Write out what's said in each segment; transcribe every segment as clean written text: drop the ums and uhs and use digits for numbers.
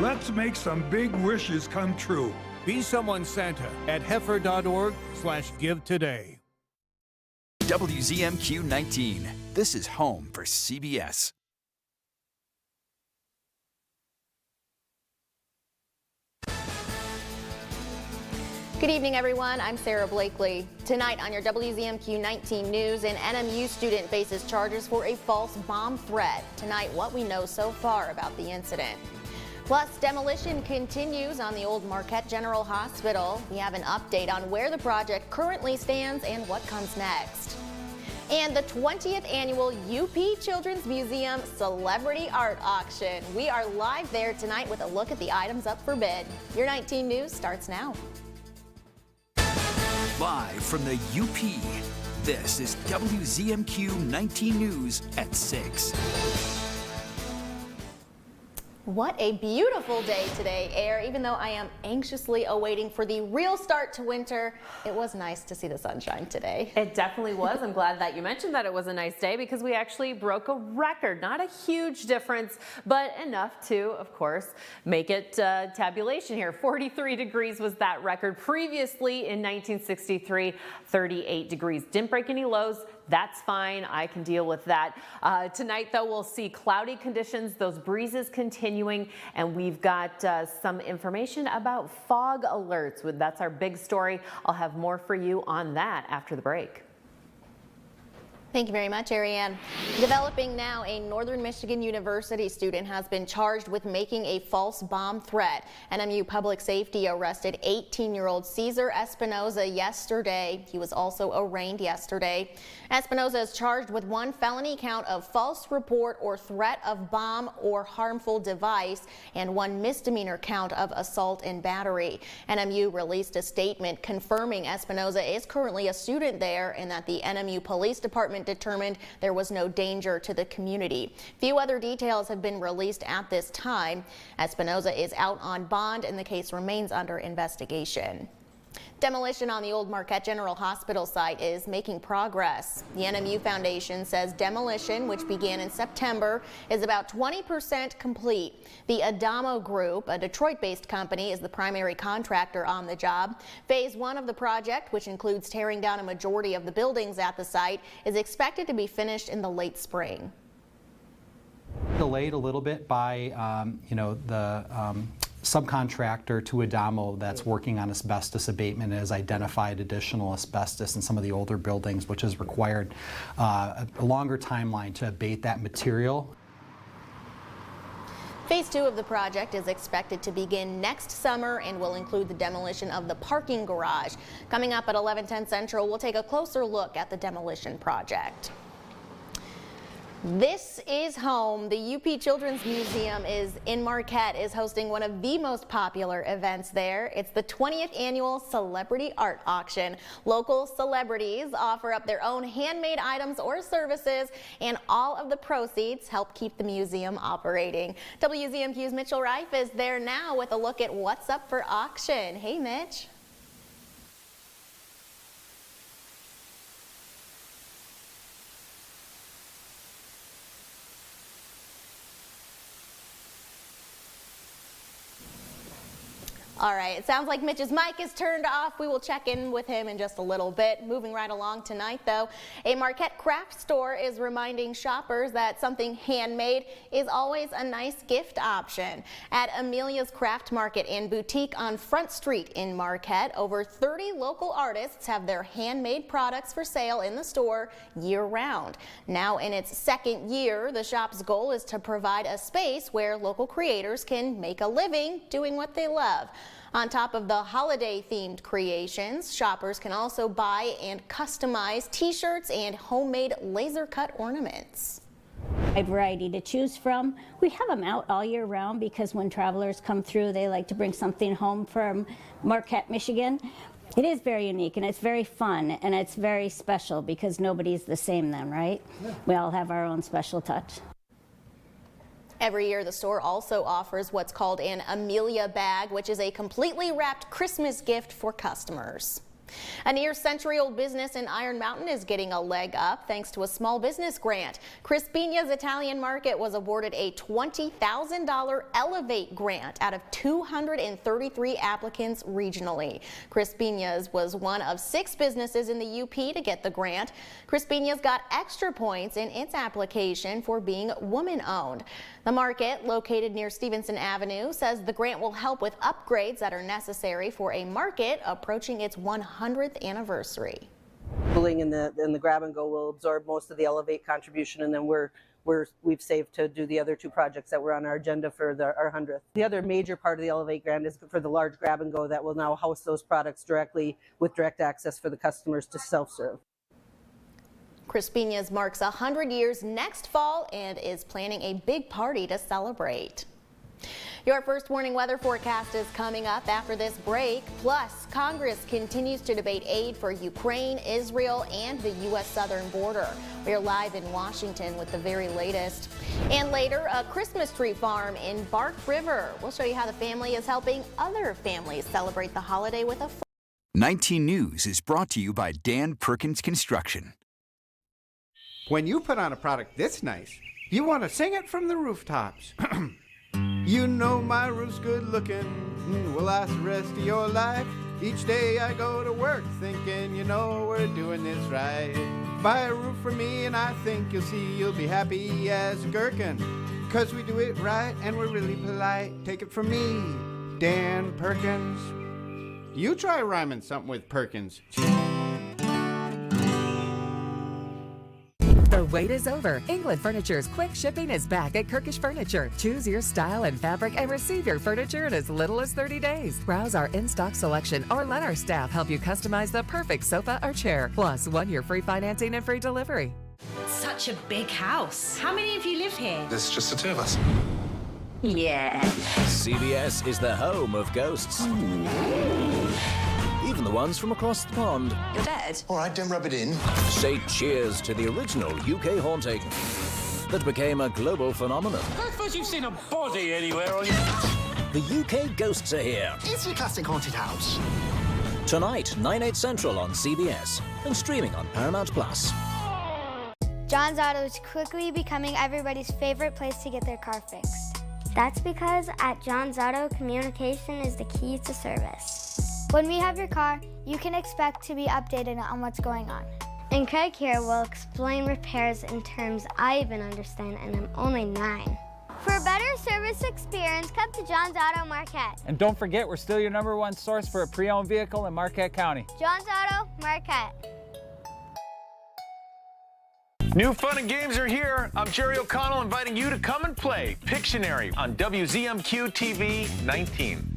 Let's make some big wishes come true. Be Someone Santa at heifer.org/give today. WZMQ 19. This is home for CBS. Good evening, everyone. I'm Sarah Blakely. Tonight on your WZMQ 19 news, an NMU student faces charges for a false bomb threat. Tonight, what we know so far about the incident. Plus, demolition continues on the old Marquette General Hospital. We have an update on where the project currently stands and what comes next. And the 20th annual UP Children's Museum Celebrity Art Auction. We are live there tonight with a look at the items up for bid. Your 19 news starts now. Live from the UP, this is WZMQ 19 News at 6. What a beautiful day today, Air. Even though I am anxiously awaiting for the real start to winter, it was nice to see the sunshine today. It definitely was. I'm glad that you mentioned that it was a nice day because we actually broke a record. Not a huge difference, but enough to, of course, make it tabulation here. 43 degrees was that record. Previously in 1963, 38 degrees. Didn't break any lows. That's fine. I can deal with that. Tonight, though, we'll see cloudy conditions, those breezes continuing, and we've got some information about fog alerts. That's our big story. I'll have more for you on that after the break. Thank you very much, Ariane. Developing now, a Northern Michigan University student has been charged with making a false bomb threat. NMU Public Safety arrested 18-year-old Cesar Espinoza yesterday. He was also arraigned yesterday. Espinoza is charged with one felony count of false report or threat of bomb or harmful device and one misdemeanor count of assault and battery. NMU released a statement confirming Espinoza is currently a student there and that the NMU Police Department determined there was no danger to the community. Few other details have been released at this time. Espinoza is out on bond and the case remains under investigation. Demolition on the old Marquette General Hospital site is making progress. The NMU Foundation says demolition, which began in September, is about 20% complete. The Adamo Group, a Detroit-based company, is the primary contractor on the job. Phase 1 of the project, which includes tearing down a majority of the buildings at the site, is expected to be finished in the late spring. Delayed a little bit by, the subcontractor to Adamo that's working on asbestos abatement has identified additional asbestos in some of the older buildings, which has required a longer timeline to abate that material. Phase 2 of the project is expected to begin next summer and will include the demolition of the parking garage. Coming up at 11:10 Central, we'll take a closer look at the demolition project. This is home. The UP Children's Museum in Marquette is hosting one of the most popular events there. It's the 20th annual Celebrity Art Auction. Local celebrities offer up their own handmade items or services, and all of the proceeds help keep the museum operating. WZMQ's Mitchell Reif is there now with a look at what's up for auction. Hey, Mitch. All right, it sounds like Mitch's mic is turned off. We will check in with him in just a little bit. Moving right along tonight, though, a Marquette craft store is reminding shoppers that something handmade is always a nice gift option. At Amelia's Craft Market and Boutique on Front Street in Marquette, over 30 local artists have their handmade products for sale in the store year-round. Now in its second year, the shop's goal is to provide a space where local creators can make a living doing what they love. On top of the holiday-themed creations, shoppers can also buy and customize t-shirts and homemade laser-cut ornaments. A variety to choose from. We have them out all year round because when travelers come through, they like to bring something home from Marquette, Michigan. It is very unique and it's very fun and it's very special because nobody's the same then, right? Yeah. We all have our own special touch. Every year, the store also offers what's called an Amelia bag, which is a completely wrapped Christmas gift for customers. A near-century-old business in Iron Mountain is getting a leg up thanks to a small business grant. Crispinia's Italian Market was awarded a $20,000 Elevate grant out of 233 applicants regionally. Crispinia's was one of 6 businesses in the UP to get the grant. Crispinia's got extra points in its application for being woman-owned. The market, located near Stevenson Avenue, says the grant will help with upgrades that are necessary for a market approaching its 100th anniversary. Building in the grab and go will absorb most of the Elevate contribution, and then we've saved to do the other 2 projects that were on our agenda for our 100th. The other major part of the Elevate grant is for the large grab and go that will now house those products directly with direct access for the customers to self-serve. Crispinia's marks 100 years next fall and is planning a big party to celebrate. Your first warning weather forecast is coming up after this break. Plus, Congress continues to debate aid for Ukraine, Israel, and the U.S. southern border. We are live in Washington with the very latest. And later, a Christmas tree farm in Bark River. We'll show you how the family is helping other families celebrate the holiday with a 19 News is brought to you by Dan Perkins Construction. When you put on a product this nice, you want to sing it from the rooftops. You know my roof's good looking, will last the rest of your life. Each day I go to work thinking, you know we're doing this right. Buy a roof for me and I think you'll see you'll be happy as a gherkin. 'Cause we do it right and we're really polite. Take it from me, Dan Perkins. You try rhyming something with Perkins. The wait is over. England Furniture's quick shipping is back at Kirkish Furniture. Choose your style and fabric and receive your furniture in as little as 30 days. Browse our in-stock selection or let our staff help you customize the perfect sofa or chair. Plus, 1 year free financing and free delivery. Such a big house. How many of you live here? There's just the 2 of us. Yeah. CBS is the home of ghosts. Even the ones from across the pond. You're dead? All right, don't rub it in. Say cheers to the original UK haunting that became a global phenomenon. I suppose you've seen a body anywhere on your... The UK ghosts are here. It's your classic haunted house. Tonight, 9/8 Central on CBS and streaming on Paramount+. John's Auto is quickly becoming everybody's favorite place to get their car fixed. That's because at John's Auto, communication is the key to service. When we have your car, you can expect to be updated on what's going on. And Craig here will explain repairs in terms I even understand, and I'm only 9. For a better service experience, come to John's Auto Marquette. And don't forget, we're still your #1 source for a pre-owned vehicle in Marquette County. John's Auto Marquette. New fun and games are here. I'm Jerry O'Connell inviting you to come and play Pictionary on WZMQ TV 19.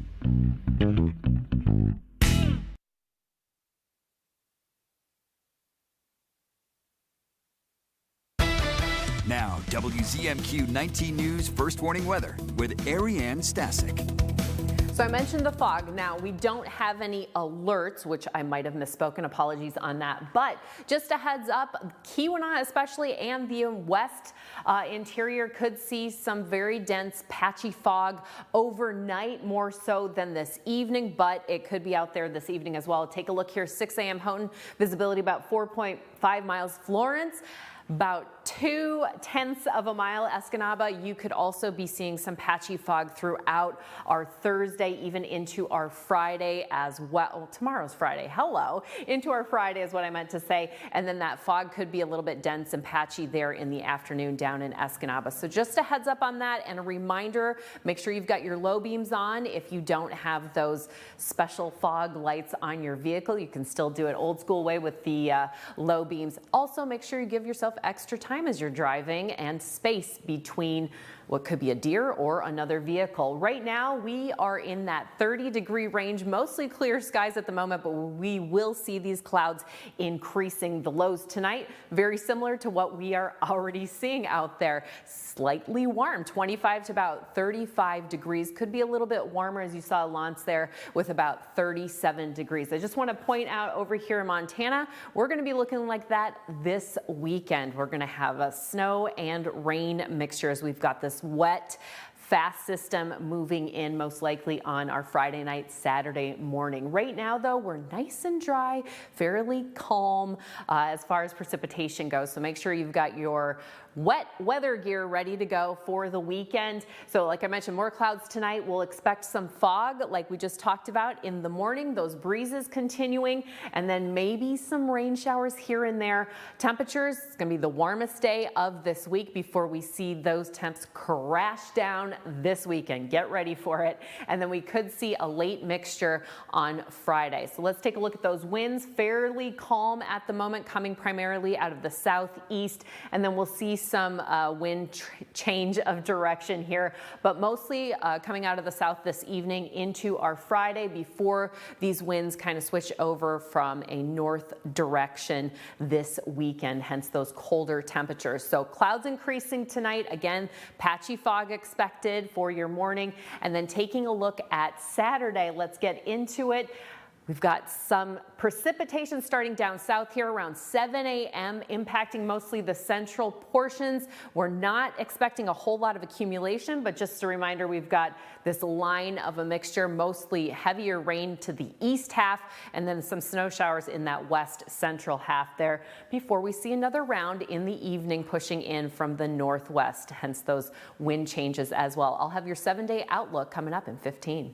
Now, WZMQ 19 News First Warning Weather with Ariane Stasic. So I mentioned the fog. Now, we don't have any alerts, which I might have misspoken. Apologies on that. But just a heads up, Keweenaw especially and the west interior could see some very dense patchy fog overnight, more so than this evening, but it could be out there this evening as well. Take a look here, 6 a.m. Houghton, visibility about 4.5 miles. Florence, about 0.2 of a mile. Escanaba, you could also be seeing some patchy fog throughout our Thursday, even into our Friday as well. Well, tomorrow's Friday. Hello. Into our Friday is what I meant to say. And then that fog could be a little bit dense and patchy there in the afternoon down in Escanaba. So just a heads up on that and a reminder, make sure you've got your low beams on. If you don't have those special fog lights on your vehicle, you can still do it old school way with the low beams. Also, make sure you give yourself extra time as you're driving and space between what could be a deer or another vehicle. Right now, we are in that 30-degree range, mostly clear skies at the moment, but we will see these clouds increasing. The lows tonight, very similar to what we are already seeing out there. Slightly warm, 25 to about 35 degrees. Could be a little bit warmer, as you saw Lance there, with about 37 degrees. I just want to point out over here in Montana, we're going to be looking like that this weekend. We're going to have a snow and rain mixture as we've got this wet fast system moving in most likely on our Friday night, Saturday morning. Right now, though, we're nice and dry, fairly calm as far as precipitation goes. So make sure you've got your wet weather gear ready to go for the weekend. So like I mentioned, more clouds tonight. We'll expect some fog like we just talked about in the morning, those breezes continuing, and then maybe some rain showers here and there. Temperatures, it's going to be the warmest day of this week before we see those temps crash down this weekend. Get ready for it. And then we could see a late mixture on Friday. So let's take a look at those winds. Fairly calm at the moment, coming primarily out of the southeast, and then we'll see some wind change of direction here, but mostly coming out of the south this evening into our Friday before these winds kind of switch over from a north direction this weekend, hence those colder temperatures. So clouds increasing tonight. Again, patchy fog expected for your morning. And then taking a look at Saturday, let's get into it. We've got some precipitation starting down south here around 7 a.m. impacting mostly the central portions. We're not expecting a whole lot of accumulation, but just a reminder, we've got this line of a mixture, mostly heavier rain to the east half and then some snow showers in that west central half there before we see another round in the evening pushing in from the northwest, hence those wind changes as well. I'll have your 7-day outlook coming up in 15.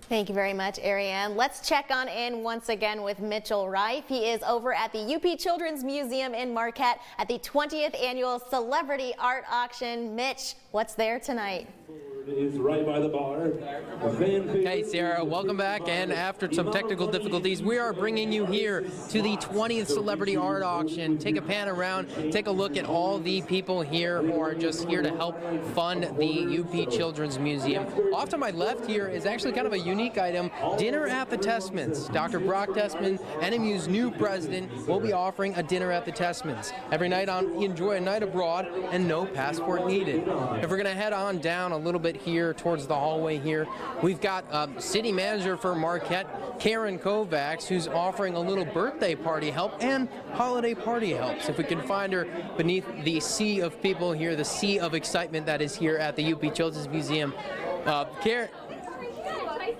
Thank you very much, Ariane. Let's check on in once again with Mitchell Reif. He is over at the UP Children's Museum in Marquette at the 20th annual Celebrity Art Auction. Mitch, what's there tonight? Is right by the bar. Hey Sarah, welcome back, and after some technical difficulties, we are bringing you here to the 20th Celebrity Art Auction. Take a pan around, take a look at all the people here who are just here to help fund the UP Children's Museum. Off to my left here is actually kind of a unique item, dinner at the Tessmans. Dr. Brock Tessman, NMU's new president, will be offering a dinner at the Tessmans. Every night on enjoy a night abroad and no passport needed. If we're going to head on down a little bit here towards the hallway here, we've got city manager for Marquette, Karen Kovacs, who's offering a little birthday party help and holiday party helps. If we can find her beneath the sea of people here, the sea of excitement that is here at the UP Children's Museum.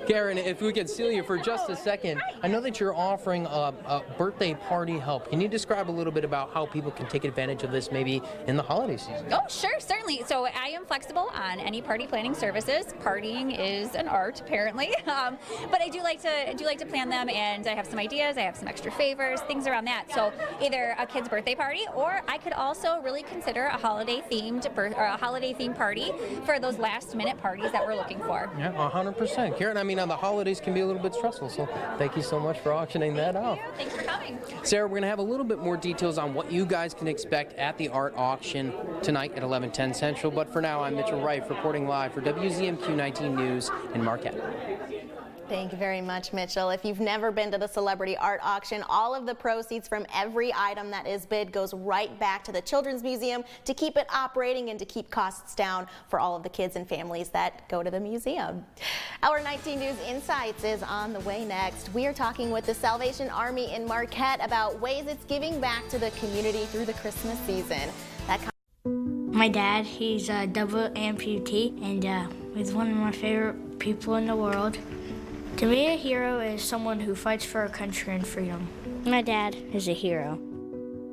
Karen, if we could steal you for just a second, I know that you're offering a birthday party help. Can you describe a little bit about how people can take advantage of this maybe in the holiday season? Oh, sure, certainly. So I am flexible on any party planning services. Partying is an art, apparently, but I do like to plan them, and I have some ideas. I have some extra favors, things around that. So either a kid's birthday party, or I could also really consider a holiday-themed party for those last-minute parties that we're looking for. Yeah, 100%. Karen, I mean, the holidays can be a little bit stressful, so thank you so much for auctioning that off. Thanks for coming. Sarah, we're going to have a little bit more details on what you guys can expect at the art auction tonight at 11:10 Central, but for now, I'm Mitchell Reif reporting live for WZMQ 19 News in Marquette. Thank you very much, Mitchell. If you've never been to the Celebrity Art Auction, all of the proceeds from every item that is bid goes right back to the Children's Museum to keep it operating and to keep costs down for all of the kids and families that go to the museum. Our 19 News Insights is on the way next. We are talking with the Salvation Army in Marquette about ways it's giving back to the community through the Christmas season. My dad, he's a double amputee, and he's one of my favorite people in the world. To me, a hero is someone who fights for our country and freedom. My dad is a hero.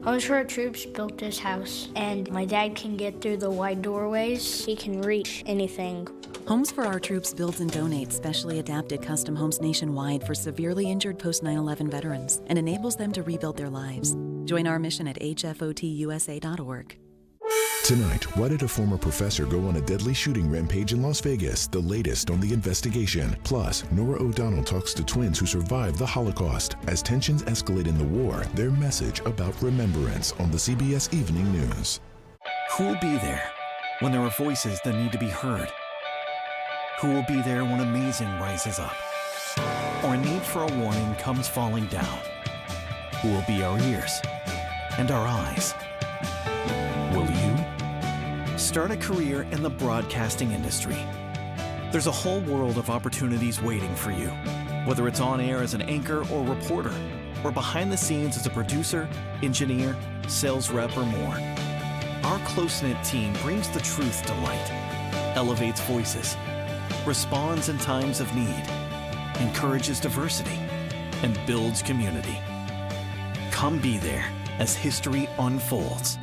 Homes for Our Troops built this house, and my dad can get through the wide doorways. He can reach anything. Homes for Our Troops builds and donates specially adapted custom homes nationwide for severely injured post-9/11 veterans and enables them to rebuild their lives. Join our mission at hfotusa.org. Tonight, why did a former professor go on a deadly shooting rampage in Las Vegas? The latest on the investigation. Plus, Nora O'Donnell talks to twins who survived the Holocaust. As tensions escalate in the war, their message about remembrance on the CBS Evening News. Who will be there when there are voices that need to be heard? Who will be there when amazing rises up? Or a need for a warning comes falling down? Who will be our ears and our eyes? Will you? Start a career in the broadcasting industry. There's a whole world of opportunities waiting for you, whether it's on air as an anchor or reporter, or behind the scenes as a producer, engineer, sales rep, or more. Our close-knit team brings the truth to light. elevates voices, responds in times of need, encourages diversity, and builds community. Come be there as history unfolds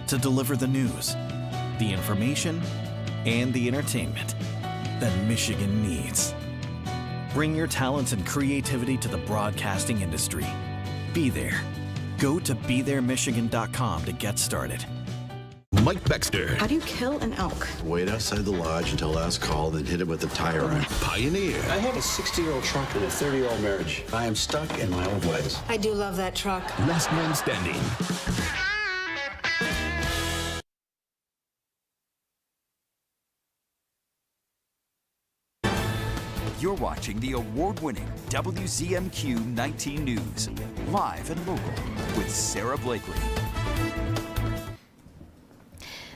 to deliver the news, the information, and the entertainment that Michigan needs. Bring your talents and creativity to the broadcasting industry. Be there. Go to BeThereMichigan.com to get started. Mike Baxter. How do you kill an elk? Wait outside the lodge until last call, then hit it with a tire iron. Pioneer. I have a 60-year-old truck and a 30-year-old marriage. I am stuck in my old ways. I do love that truck. Last man standing. You're watching the award-winning WZMQ 19 News, live and local with Sarah Blakely.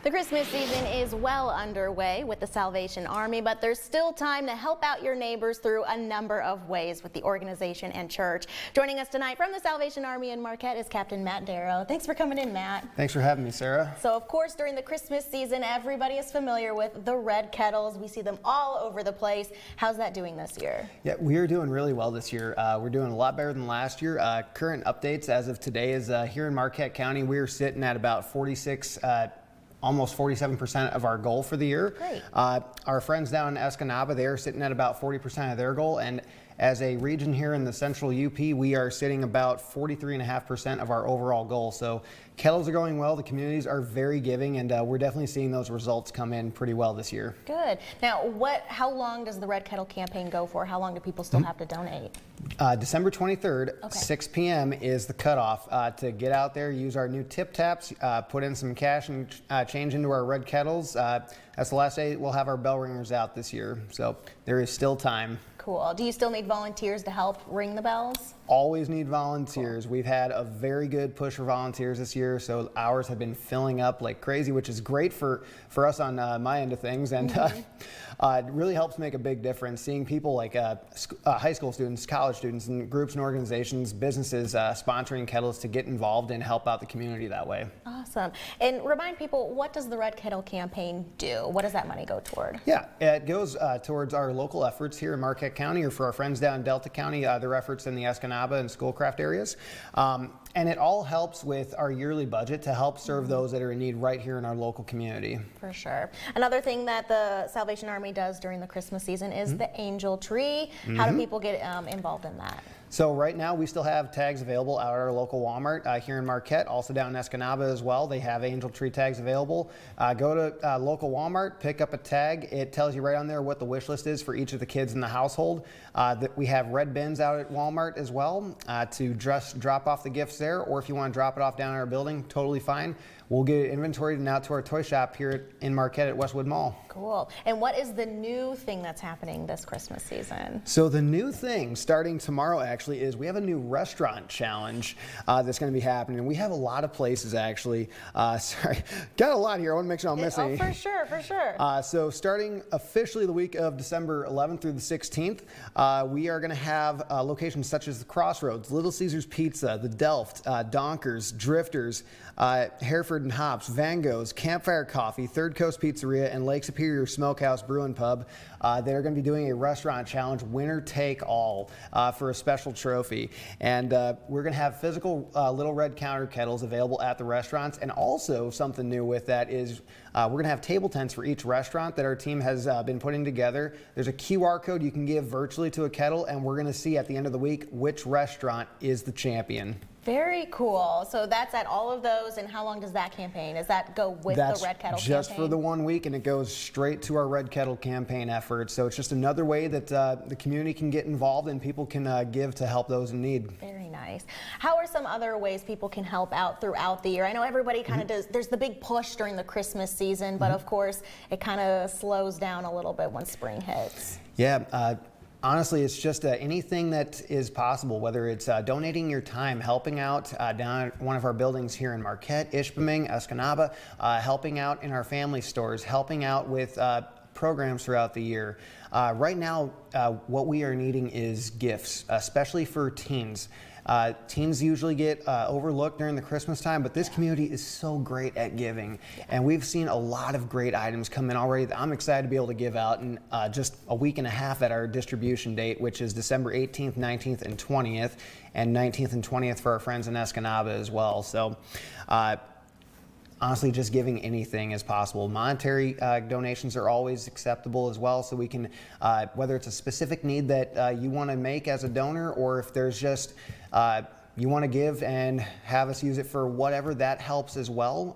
The Christmas season is well underway with the Salvation Army, but there's still time to help out your neighbors through a number of ways with the organization and church. Joining us tonight from the Salvation Army in Marquette is Captain Matt Darrow. Thanks for coming in, Matt. Thanks for having me, Sarah. So, of course, during the Christmas season, everybody is familiar with the red kettles. We see them all over the place. How's that doing this year? Yeah, we are doing really well this year. We're doing a lot better than last year. Current updates as of today is here in Marquette County, we are sitting at about 46, almost 47% of our goal for the year. Great. Our friends down in Escanaba, they're sitting at about 40% of their goal. And as a region here in the central UP, we are sitting about 43.5% of our overall goal. So kettles are going well. The communities are very giving, and we're definitely seeing those results come in pretty well this year. Good. Now, how long does the Red Kettle campaign go for? How long do people still have to donate? December 23rd, 6 p.m. is the cutoff to get out there, use our new tip taps, put in some cash and change into our red kettles. That's the last day we'll have our bell ringers out this year, so there is still time. Cool. Do you still need volunteers to help ring the bells? Always need volunteers. We've had a very good push for volunteers this year, so hours have been filling up like crazy, which is great for us on my end of things, and it really helps make a big difference. Seeing people like high school students, college students, and groups and organizations, businesses sponsoring kettles to get involved and help out the community that way. Awesome. And remind people, what does the Red Kettle campaign do? What does that money go toward? Yeah, it goes towards our local efforts here in Marquette County, or for our friends down in Delta County, their efforts in the Escanaba and Schoolcraft areas. And it all helps with our yearly budget to help serve those that are in need right here in our local community. For sure. Another thing that the Salvation Army does during the Christmas season is the angel tree. How do people get involved in that? So right now we still have tags available out at our local Walmart here in Marquette, also down in Escanaba as well. They have angel tree tags available. Go to local Walmart, pick up a tag. It tells you right on there what the wish list is for each of the kids in the household. We have red bins out at Walmart as well to just drop off the gifts there, or if you want to drop it off down in our building, totally fine. We'll get it inventoried and out to our toy shop here in Marquette at Westwood Mall. Cool. And what is the new thing that's happening this Christmas season? So the new thing starting tomorrow actually is we have a new restaurant challenge that's going to be happening. We have a lot of places actually. Sorry, got a lot here. I want to make sure I don't miss any. Oh, for sure, for sure. So starting officially the week of December 11th through the 16th, we are going to have locations such as the Crossroads, Little Caesars Pizza, the Delft, Donkers, Drifters, Hereford and Hops, Van Gogh's, Campfire Coffee, Third Coast Pizzeria, and Lake Superior Smokehouse Brew and Pub. They're going to be doing a restaurant challenge, winner take all, for a special trophy. And we're going to have physical little red counter kettles available at the restaurants. And also something new with that is we're going to have table tents for each restaurant that our team has been putting together. There's a QR code you can give virtually to a kettle, and we're going to see at the end of the week which restaurant is the champion. Very cool. So that's at all of those, and how long does that campaign? Does that go with the Red Kettle campaign? Just for the 1 week, and it goes straight to our Red Kettle campaign effort. So it's just another way that the community can get involved and people can give to help those in need. Very nice. How are some other ways people can help out throughout the year? I know everybody kind of does, there's the big push during the Christmas season, but of course it kind of slows down a little bit when spring hits. Yeah. Honestly, it's just anything that is possible, whether it's donating your time, helping out down at one of our buildings here in Marquette, Ishpeming, Escanaba, helping out in our family stores, helping out with programs throughout the year. Right now, what we are needing is gifts, especially for teens. Teens usually get overlooked during the Christmas time, but this community is so great at giving. And we've seen a lot of great items come in already that I'm excited to be able to give out in just a week and a half at our distribution date, which is December 18th, 19th, and 20th, and 19th and 20th for our friends in Escanaba as well. So honestly, just giving anything is possible. Monetary donations are always acceptable as well, so we can, whether it's a specific need that you want to make as a donor, or if there's just you want to give and have us use it for whatever, that helps as well.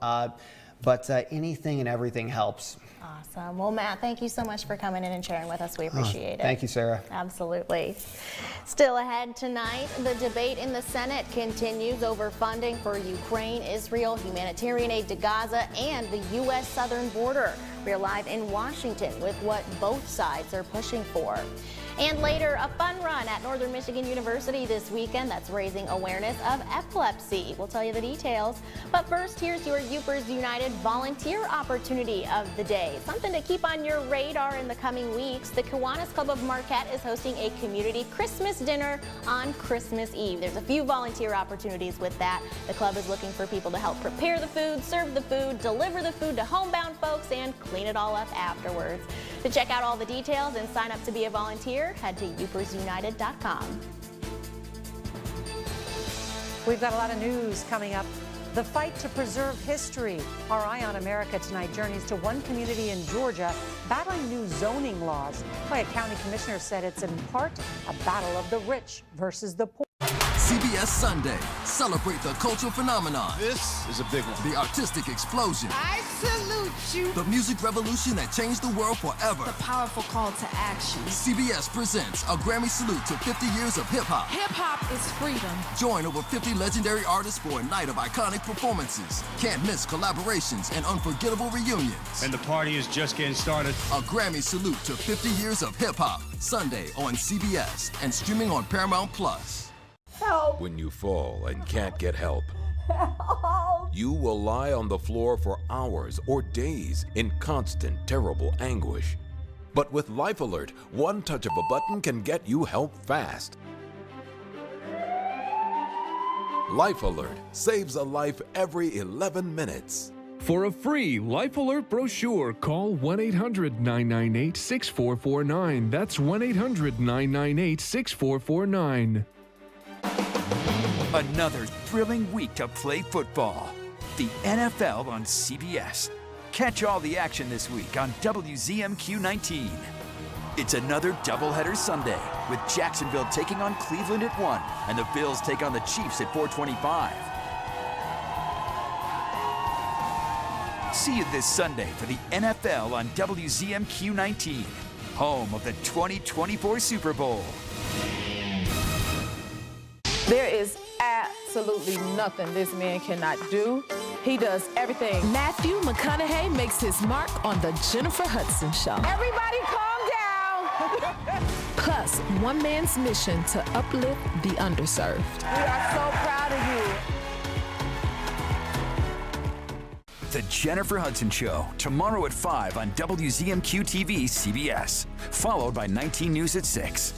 But anything and everything helps. Awesome. Well, Matt, thank you so much for coming in and sharing with us. We appreciate it. Thank you, Sarah. Absolutely. Still ahead tonight, the debate in the Senate continues over funding for Ukraine, Israel, humanitarian aid to Gaza, and the U.S. southern border. We're live in Washington with what both sides are pushing for. And later, a fun run at Northern Michigan University this weekend that's raising awareness of epilepsy. We'll tell you the details. But first, here's your Upers United volunteer opportunity of the day. Something to keep on your radar in the coming weeks. The Kiwanis Club of Marquette is hosting a community Christmas dinner on Christmas Eve. There's a few volunteer opportunities with that. The club is looking for people to help prepare the food, serve the food, deliver the food to homebound folks, and clean it all up afterwards. To check out all the details and sign up to be a volunteer, head to upersunited.com. We've got a lot of news coming up. The fight to preserve history. Our Eye on America tonight journeys to one community in Georgia battling new zoning laws. A county commissioner said it's in part a battle of the rich versus the poor. CBS Sunday. Celebrate the cultural phenomenon. This is a big one. The artistic explosion. I salute you. The music revolution that changed the world forever. The powerful call to action. CBS presents a Grammy salute to 50 years of hip-hop. Hip-hop is freedom. Join over 50 legendary artists for a night of iconic performances. Can't miss collaborations and unforgettable reunions. And the party is just getting started. A Grammy salute to 50 years of hip-hop. Sunday on CBS and streaming on Paramount+. Help. When you fall and can't get help, Help. you will lie on the floor for hours or days in constant, terrible anguish. But with Life Alert, one touch of a button can get you help fast. Life Alert saves a life every 11 minutes. For a free Life Alert brochure, call 1-800-998-6449. That's 1-800-998-6449. Another thrilling week to play football. The NFL on CBS. Catch all the action this week on WZMQ 19. It's another doubleheader Sunday with Jacksonville taking on Cleveland at 1 and the Bills take on the Chiefs at 4:25. See you this Sunday for the NFL on WZMQ 19, home of the 2024 Super Bowl. There is absolutely nothing this man cannot do. He does everything. Matthew McConaughey makes his mark on the Jennifer Hudson Show. Everybody calm down. Plus, one man's mission to uplift the underserved. We are so proud of you. The Jennifer Hudson Show, tomorrow at 5 on WZMQ TV CBS, followed by 19 News at 6.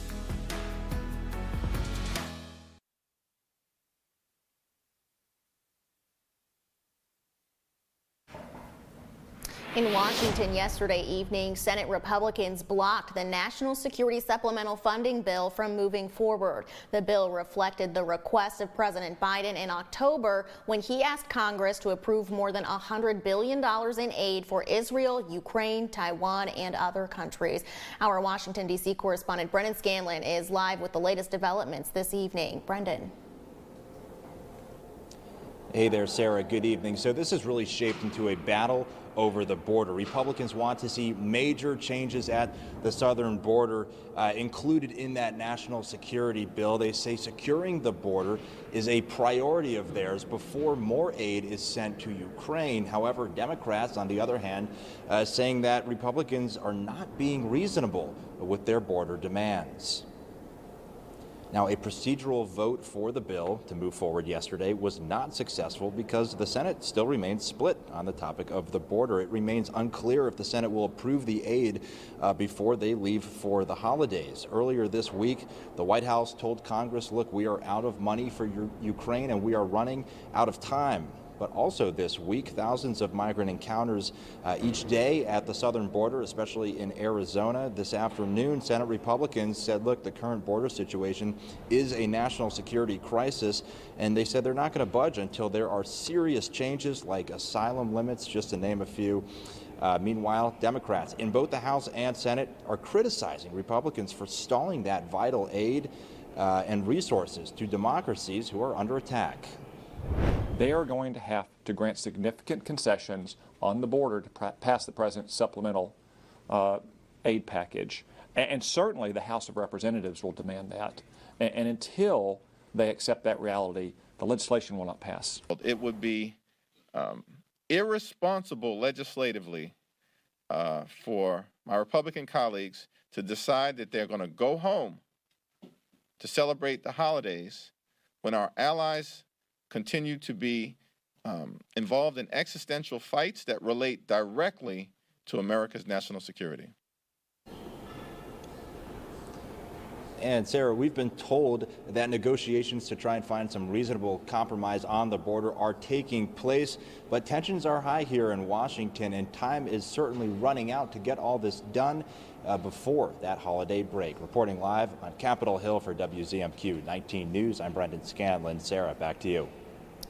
In Washington yesterday evening, Senate Republicans blocked the National Security Supplemental Funding Bill from moving forward. The bill reflected the request of President Biden in October when he asked Congress to approve more than $100 billion in aid for Israel, Ukraine, Taiwan, and other countries. Our Washington, D.C. correspondent Brendan Scanlon is live with the latest developments this evening. Brendan. Hey there, Sarah. Good evening. So this has really shaped into a battle over the border. Republicans want to see major changes at the southern border included in that national security bill. They say securing the border is a priority of theirs before more aid is sent to Ukraine. However, Democrats, on the other hand, saying that Republicans are not being reasonable with their border demands. Now, a procedural vote for the bill to move forward yesterday was not successful because the Senate still remains split on the topic of the border. It remains unclear if the Senate will approve the aid before they leave for the holidays. Earlier this week, the White House told Congress, look, we are out of money for Ukraine and we are running out of time. But also this week, thousands of migrant encounters each day at the southern border, especially in Arizona. This afternoon, Senate Republicans said, look, the current border situation is a national security crisis, and they said they're not going to budge until there are serious changes like asylum limits, just to name a few. Meanwhile, Democrats in both the House and Senate are criticizing Republicans for stalling that vital aid and resources to democracies who are under attack. They are going to have to grant significant concessions on the border to pass the president's supplemental aid package. And certainly the House of Representatives will demand that. And until they accept that reality, the legislation will not pass. It would be irresponsible legislatively for my Republican colleagues to decide that they're going to go home to celebrate the holidays when our allies continue to be involved in existential fights that relate directly to America's national security. And Sarah, we've been told that negotiations to try and find some reasonable compromise on the border are taking place, but tensions are high here in Washington, and time is certainly running out to get all this done before that holiday break. Reporting live on Capitol Hill for WZMQ 19 News, I'm Brendan Scanlon. Sarah, back to you.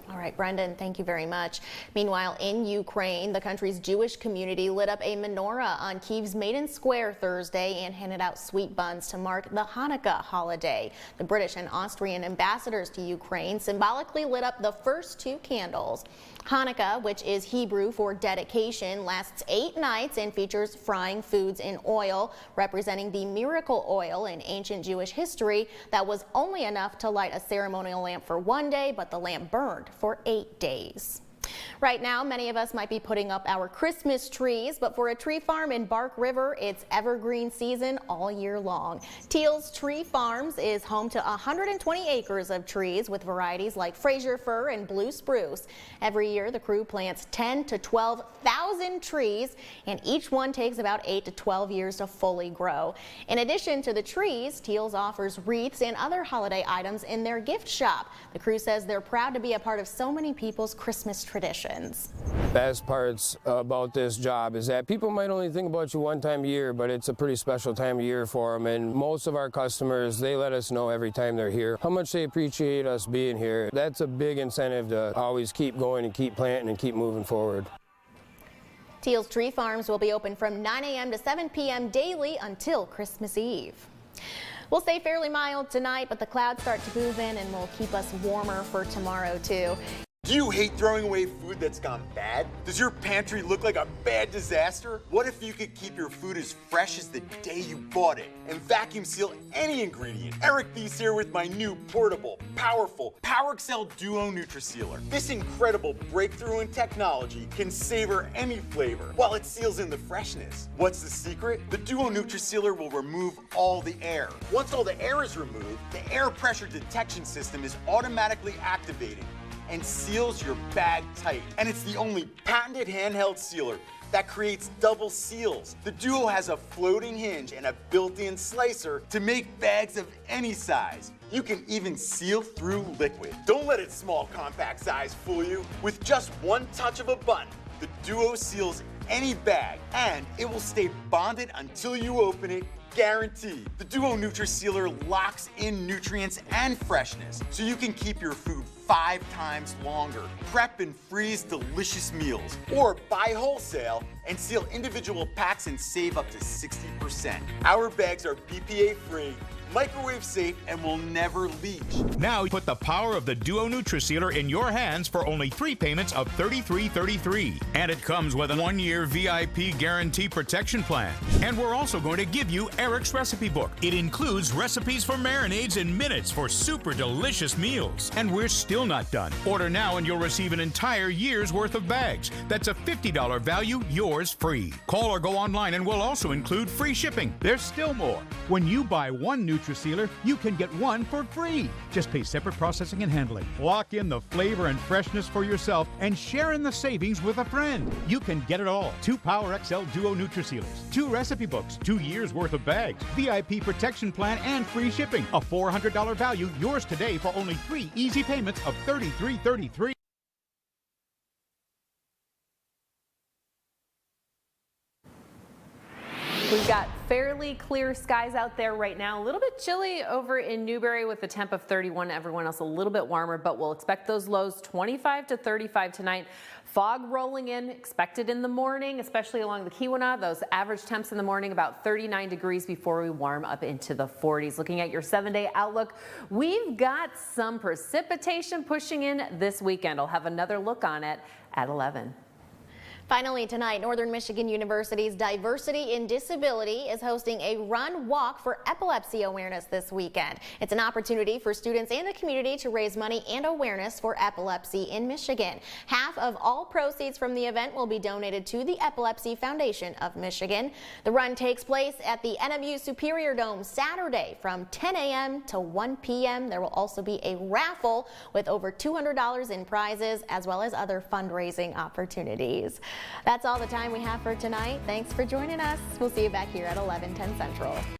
All right, Brendan, thank you very much. Meanwhile, in Ukraine, the country's Jewish community lit up a menorah on Kyiv's Maidan Square Thursday and handed out sweet buns to mark the Hanukkah holiday. The British and Austrian ambassadors to Ukraine symbolically lit up the first 2 candles. Hanukkah, which is Hebrew for dedication, lasts 8 nights and features frying foods in oil, representing the miracle oil in ancient Jewish history that was only enough to light a ceremonial lamp for 1 day, but the lamp burned for 8 days. Right now, many of us might be putting up our Christmas trees, but for a tree farm in Bark River, it's evergreen season all year long. Teal's Tree Farms is home to 120 acres of trees with varieties like Fraser fir and blue spruce. Every year, the crew plants 10 to 12,000 trees, and each one takes about 8 to 12 years to fully grow. In addition to the trees, Teal's offers wreaths and other holiday items in their gift shop. The crew says they're proud to be a part of so many people's Christmas traditions. Best parts about this job is that people might only think about you one time a year, but it's a pretty special time of year for them. And most of our customers, they let us know every time they're here how much they appreciate us being here. That's a big incentive to always keep going and keep planting and keep moving forward. Teal's Tree Farms will be open from 9 a.m. to 7 p.m. daily until Christmas Eve. We'll stay fairly mild tonight, but the clouds start to move in and will keep us warmer for tomorrow, too. Do you hate throwing away food that's gone bad? Does your pantry look like a bad disaster? What if you could keep your food as fresh as the day you bought it and vacuum seal any ingredient? Eric Thies here with my new portable, powerful PowerXL Duo NutriSealer. This incredible breakthrough in technology can savor any flavor while it seals in the freshness. What's the secret? The Duo NutriSealer will remove all the air. Once all the air is removed, the air pressure detection system is automatically activated and seals your bag tight. And it's the only patented handheld sealer that creates double seals. The Duo has a floating hinge and a built-in slicer to make bags of any size. You can even seal through liquid. Don't let its small, compact size fool you. With just one touch of a button, the Duo seals any bag, and it will stay bonded until you open it, guaranteed. The Duo NutriSealer locks in nutrients and freshness, so you can keep your food 5 times longer. Prep and freeze delicious meals, or buy wholesale and seal individual packs and save up to 60%. Our bags are BPA free, microwave safe, and will never leach. Now put the power of the Duo NutriSealer in your hands for only 3 payments of $33.33. And it comes with a 1-year VIP guarantee protection plan. And we're also going to give you Eric's recipe book. It includes recipes for marinades in minutes for super delicious meals. And we're still not done. Order now and you'll receive an entire year's worth of bags. That's a $50 value, yours free. Call or go online and we'll also include free shipping. There's still more. When you buy one NutriSealer, you can get one for free. Just pay separate processing and handling. Lock in the flavor and freshness for yourself and share in the savings with a friend. You can get it all. 2 Power XL Duo NutriSealers, 2 recipe books, 2 years worth of bags, VIP protection plan, and free shipping. A $400 value, yours today for only 3 easy payments of $33.33. We've got fairly clear skies out there right now. A little bit chilly over in Newberry with a temp of 31. Everyone else a little bit warmer, but we'll expect those lows 25 to 35 tonight. Fog rolling in, expected in the morning, especially along the Keweenaw. Those average temps in the morning about 39 degrees before we warm up into the 40s. Looking at your 7-day outlook, we've got some precipitation pushing in this weekend. I'll have another look on it at 11. Finally tonight, Northern Michigan University's Diversity in Disability is hosting a run walk for epilepsy awareness this weekend. It's an opportunity for students and the community to raise money and awareness for epilepsy in Michigan. Half of all proceeds from the event will be donated to the Epilepsy Foundation of Michigan. The run takes place at the NMU Superior Dome Saturday from 10 a.m. to 1 p.m. There will also be a raffle with over $200 in prizes as well as other fundraising opportunities. That's all the time we have for tonight. Thanks for joining us. We'll see you back here at 11:10 Central.